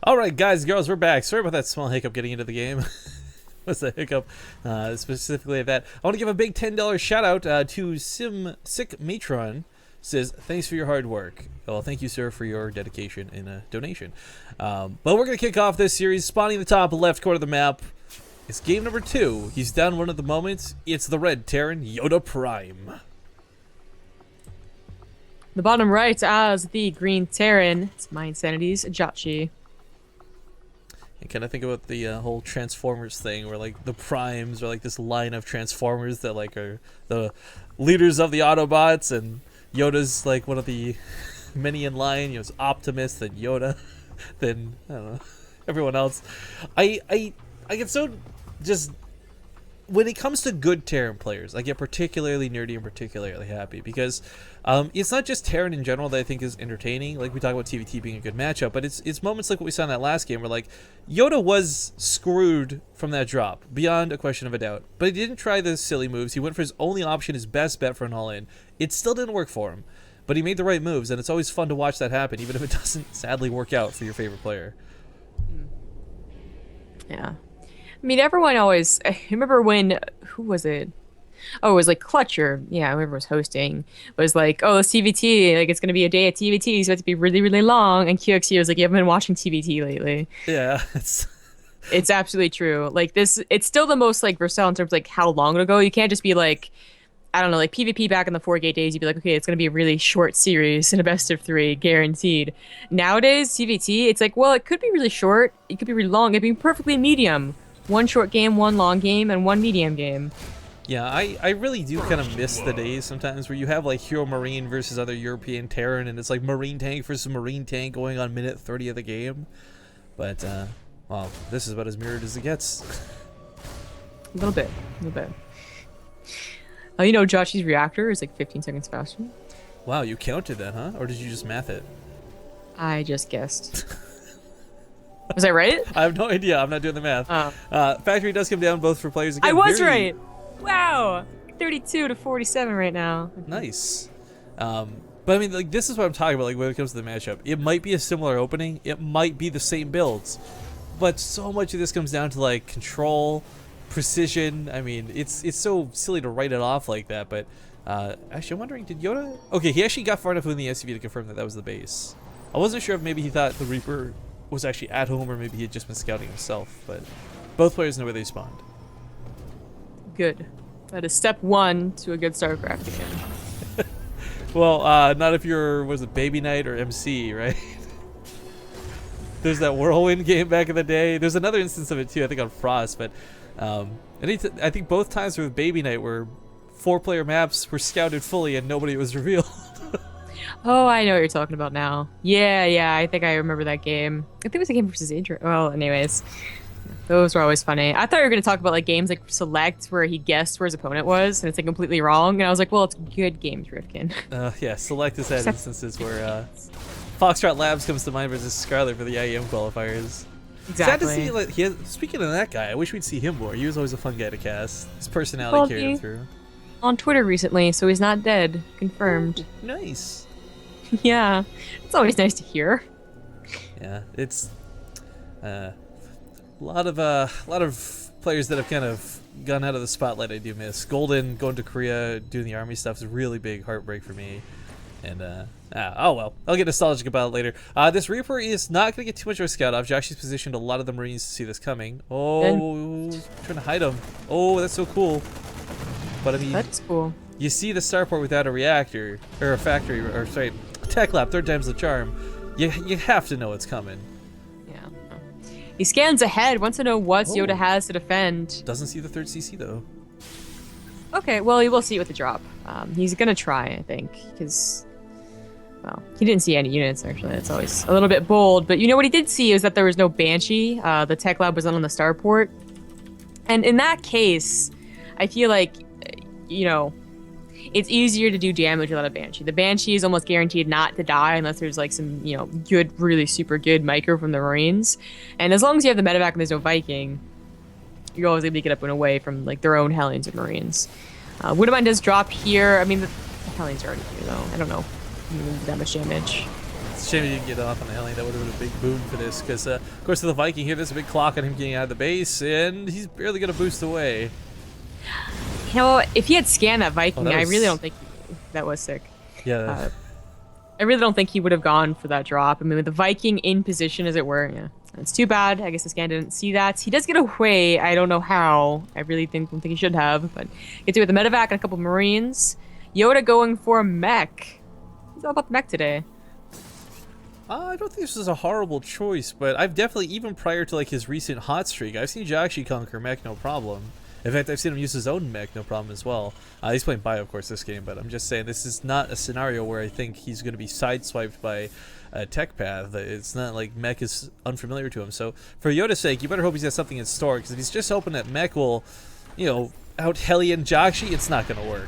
Alright guys, girls, we're back. Sorry about that small hiccup getting into the game. What's the hiccup? Specifically that. I want to give a big $10 shout out to Sick Matron. Says, thanks for your hard work. Well, thank you, sir, for your dedication and donation. But we're going to kick off this series, spawning the top left corner of the map. It's game number 2. He's down one at the moment. It's the red Terran, YoDa Prime. The bottom right as the green Terran. It's my Insanity's Jjakji. And kind of think about the whole Transformers thing, where like the Primes are like this line of Transformers that like are the leaders of the Autobots, and YoDa's like one of the many in line. You know, it's Optimus, then YoDa, then I don't know, everyone else. I get so just when it comes to good Terran players, I get particularly nerdy and particularly happy because it's not just Terran in general that I think is entertaining. Like we talk about TVT being a good matchup, but it's moments like what we saw in that last game where like YoDa was screwed from that drop beyond a question of a doubt, but he didn't try the silly moves. He went for his only option, his best bet for an all-in. It still didn't work for him, but he made the right moves, and it's always fun to watch that happen, even if it doesn't sadly work out for your favorite player. Yeah. I mean, everyone always... I remember when... Who was it? Oh, it was like Clutcher. Yeah, whoever was hosting was like, oh, this TVT, like it's going to be a day at TVT, so it's to be really, really long. And QXC was like, you haven't been watching TVT lately. Yeah, It's absolutely true. Like this, it's still the most like versatile in terms of like how long it'll go. You can't just be like, I don't know, like PvP back in the 4K days, you'd be like, okay, it's going to be a really short series and a best of 3, guaranteed. Nowadays, TVT, it's like, well, it could be really short, it could be really long, it'd be perfectly medium. 1 short game, 1 long game, and 1 medium game. Yeah, I really do kind of miss the days sometimes where you have like Hero Marine versus other European Terran, and it's like Marine Tank versus Marine Tank going on minute 30 of the game. But, well, this is about as mirrored as it gets. A little bit. You know, Joshy's reactor is like 15 seconds faster. Wow, you counted that, huh? Or did you just math it? I just guessed. Was I right? I have no idea. I'm not doing the math. Oh. Factory does come down both for players again. I was right! Wow! 32 to 47 right now. Nice. But I mean, like, this is what I'm talking about, like, when it comes to the matchup. It might be a similar opening. It might be the same builds. But so much of this comes down to, like, control, precision. I mean, it's so silly to write it off like that, but actually, I'm wondering, did YoDa... Okay, he actually got far enough in the SCV to confirm that that was the base. I wasn't sure if maybe he thought the Reaper was actually at home, or maybe he had just been scouting himself, but both players know where they spawned. Good. That is step 1 to a good Starcraft game. Well, not if you're, was it Baby Knight or MC, right? There's that Whirlwind game back in the day. There's another instance of it too, I think on Frost, but I think both times with Baby Knight where 4-player maps were scouted fully and nobody was revealed. Oh, I know what you're talking about now. Yeah, I think I remember that game. I think it was a game versus Adrian. Well, anyways. Those were always funny. I thought you were going to talk about like games like Select where he guessed where his opponent was and it's like completely wrong. And I was like, well, it's good games, Rifkin. Yeah, Select has had instances where Foxtrot Labs comes to mind versus Scarlet for the IEM qualifiers. Exactly. Sad to see, like, speaking of that guy, I wish we'd see him more. He was always a fun guy to cast. His personality carried him through. On Twitter recently, so he's not dead. Confirmed. Nice. Yeah. It's always nice to hear. Yeah, it's a lot of players that have kind of gone out of the spotlight I do miss. Golden going to Korea doing the army stuff is a really big heartbreak for me. And oh well, I'll get nostalgic about it later. This Reaper is not going to get too much of a scout off. Joshy's positioned a lot of the Marines to see this coming. Oh, trying to hide him. Oh, that's so cool. But I mean, that's cool. You see the starport without a reactor or a factory, or sorry, tech lab. 3rd time's the charm. You have to know it's coming. Yeah. He scans ahead, wants to know what YoDa has to defend. Doesn't see the 3rd CC though. Okay, well, he will see it with the drop. He's gonna try, I think, because, well, he didn't see any units, actually. That's always a little bit bold. But you know what he did see is that there was no Banshee. The tech lab was not on the starport. And in that case, I feel like, you know, it's easier to do damage without a Banshee. The Banshee is almost guaranteed not to die unless there's like some, you know, good, really super good micro from the Marines. And as long as you have the medevac and there's no Viking, you're always able to get up and away from like their own Hellions and Marines. Widowmine does drop here. I mean, the Hellions are already here though. I don't know that much damage. It's a shame he didn't get off on the Hellion. That would have been a big boon for this. Because, of course, to the Viking here, there's a big clock on him getting out of the base, and he's barely going to boost away. You know, if he had scanned that Viking, I was- really don't think that was sick. Yeah. I really don't think he would have gone for that drop. I mean, with the Viking in position, as it were, yeah. It's too bad. I guess the scan didn't see that. He does get away. I don't know how. I really don't think he should have, but gets away with the medevac and a couple Marines. YoDa going for a mech. What's all about the mech today? I don't think this is a horrible choice, but I've definitely, even prior to like his recent hot streak, I've seen Jjakji conquer mech no problem. In fact, I've seen him use his own mech no problem as well. He's playing bio, of course, this game, but I'm just saying this is not a scenario where I think he's going to be sideswiped by a tech path. It's not like mech is unfamiliar to him. So for YoDa's sake, you better hope he's got something in store, because if he's just hoping that mech will, you know, out Hellion Jjakji, it's not going to work.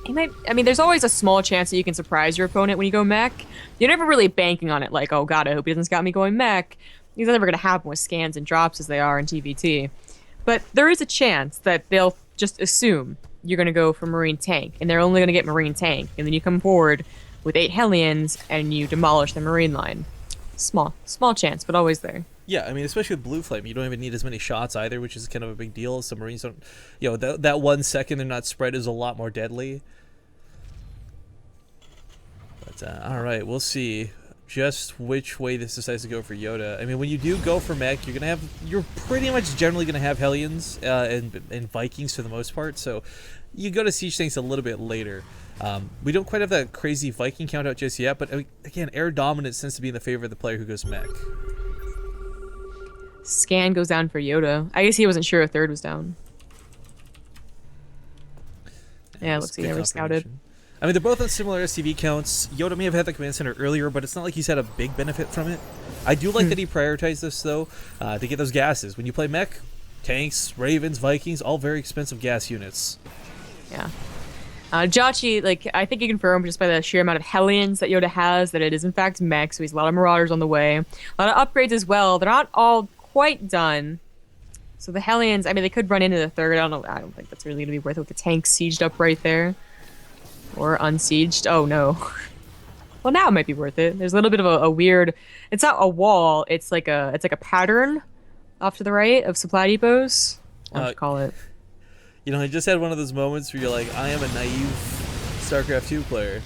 He might. I mean, there's always a small chance that you can surprise your opponent when you go mech. You're never really banking on it, like, oh god, I hope he doesn't scout me going mech. These are never going to happen with scans and drops as they are in TVT. But there is a chance that they'll just assume you're going to go for Marine Tank, and they're only going to get Marine Tank, and then you come forward with 8 Hellions, and you demolish the Marine line. Small chance, but always there. Yeah, I mean, especially with Blue Flame, you don't even need as many shots either, which is kind of a big deal. So Marines don't, you know, that 1 second they're not spread is a lot more deadly. But all right, we'll see just which way this decides to go for YoDa. I mean, when you do go for mech, you're pretty much generally gonna have Hellions and Vikings for the most part. So you go to siege tanks a little bit later. We don't quite have that crazy Viking count out just yet, but again, air dominance tends to be in the favor of the player who goes mech. Scan goes down for YoDa. I guess he wasn't sure if third was down. Yeah, it looks like he never scouted. I mean, they're both on similar SCV counts. YoDa may have had the command center earlier, but it's not like he's had a big benefit from it. I do like that he prioritized this, though, to get those gases. When you play mech, tanks, Ravens, Vikings, all very expensive gas units. Yeah. Jjakji, like, I think you confirmed just by the sheer amount of Hellions that YoDa has that it is in fact mech, so he's a lot of Marauders on the way. A lot of upgrades as well. They're not all quite done. So the Hellions, I mean, they could run into the third. I don't think that's really going to be worth it with the tank sieged up right there. Or unsieged. Oh, no. Well, now it might be worth it. There's a little bit of a weird... It's not a wall. It's like a pattern off to the right of supply depots. What would you call it? You know, I just had one of those moments where you're like, I am a naive Starcraft 2 player.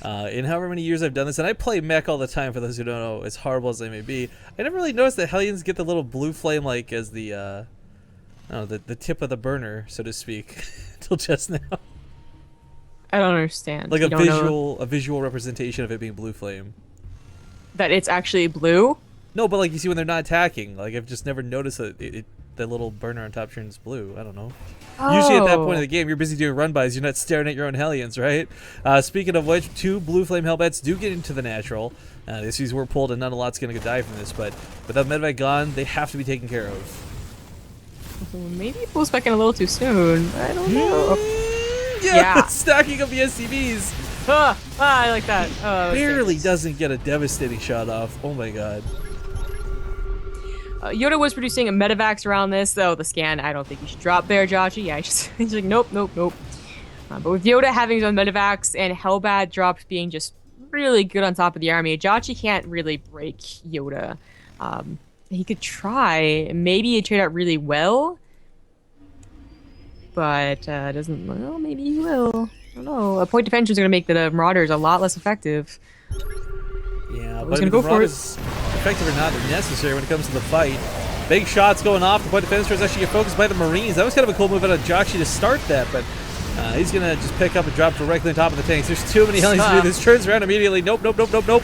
In however many years I've done this, and I play mech all the time, for those who don't know, as horrible as they may be, I never really noticed that Hellions get the little blue flame, like, as the tip of the burner, so to speak, until just now. I don't understand. Like a visual representation of it being blue flame. That it's actually blue? No, but like you see when they're not attacking, like I've just never noticed that the little burner on top turns blue. I don't know. Oh. Usually at that point of the game, you're busy doing run-bys. You're not staring at your own Hellions, right? Speaking of which, 2 blue flame Hellbats do get into the natural. The SCVs were pulled, and not a lot's going to die from this, but without medevac gone, they have to be taken care of. Maybe full spec in a little too soon. I don't know. Yeah. Stacking up the SCVs. I like that. Barely doesn't get a devastating shot off. Oh my god. YoDa was producing a medevacs around this, though. The scan, I don't think you should drop there, Jjakji. Yeah, he's like, nope. But with YoDa having his own medevacs and Hellbat drops being just really good on top of the army, Jjakji can't really break YoDa. He could try. Maybe he'd trade out really well. But doesn't. Well, maybe he will. I don't know. A point defension is going to make the Marauders a lot less effective. Yeah, but the Marauders, effective or not, they're necessary when it comes to the fight. Big shots going off. The point defense actually get focused by the Marines. That was kind of a cool move out of Jjakji to start that, but he's going to just pick up and drop directly on top of the tanks. There's too many Hellions to do this. Turns around immediately. Nope.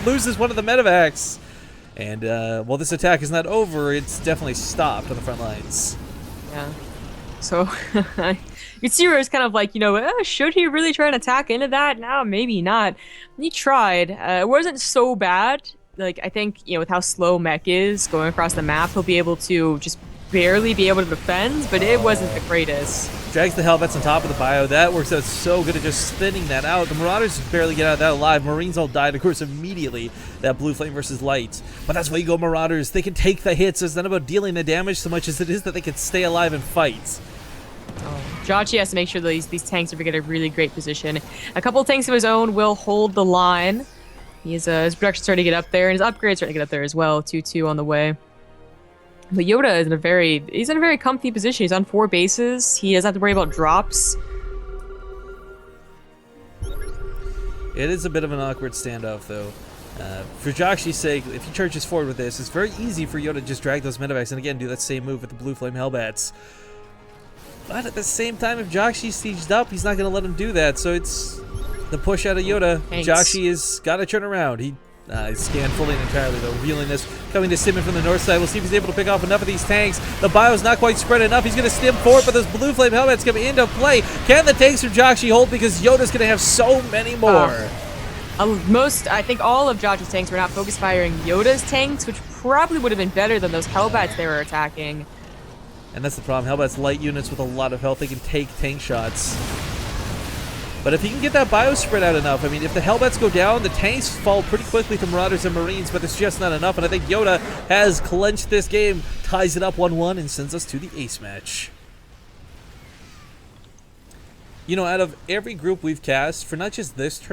Loses one of the medevacs. And while this attack is not over, it's definitely stopped on the front lines. Yeah. So, you see where it's kind of like, you know, should he really try and attack into that? No, maybe not. He tried. It wasn't so bad. Like, I think, you know, with how slow mech is going across the map, he'll be able to just barely be able to defend, but it wasn't the greatest. Drags the Hellbats on top of the bio. That works out so good at just spinning that out. The Marauders barely get out of that alive. Marines all died, of course, immediately. That blue flame versus light. But that's why you go Marauders. They can take the hits. It's not about dealing the damage so much as it is that they can stay alive and fight. Jjakji has to make sure that these tanks are going to get a really great position. A couple of tanks of his own will hold the line. His production's starting to get up there, and his upgrade's starting to get up there as well. 2-2 on the way. But YoDa is he's in a very comfy position. He's on 4 bases. He doesn't have to worry about drops. It is a bit of an awkward standoff, though. For Jjakji's sake, if he charges forward with this, it's very easy for YoDa to just drag those medevacs and again do that same move with the Blue Flame Hellbats. But at the same time, if Jjakji's sieged up, he's not going to let him do that. So it's the push out of YoDa. Jjakji has got to turn around. He scanned fully and entirely, though, revealing this. Coming to Simon from the north side. We'll see if he's able to pick off enough of these tanks. The bio's not quite spread enough. He's going to stim forward, but those Blue Flame Helmets come into play. Can the tanks from Jjakji hold? Because YoDa's going to have so many more. I think all of Jjakji's tanks were not focus firing YoDa's tanks, which probably would have been better than those Hellbats they were attacking. And that's the problem. Hellbats light units with a lot of health. They can take tank shots. But if he can get that bio spread out enough, I mean, if the Hellbats go down, the tanks fall pretty quickly to Marauders and Marines, but it's just not enough. And I think YoDa has clinched this game, ties it up 1-1, and sends us to the ace match. You know, out of every group we've cast, for not just this tournament,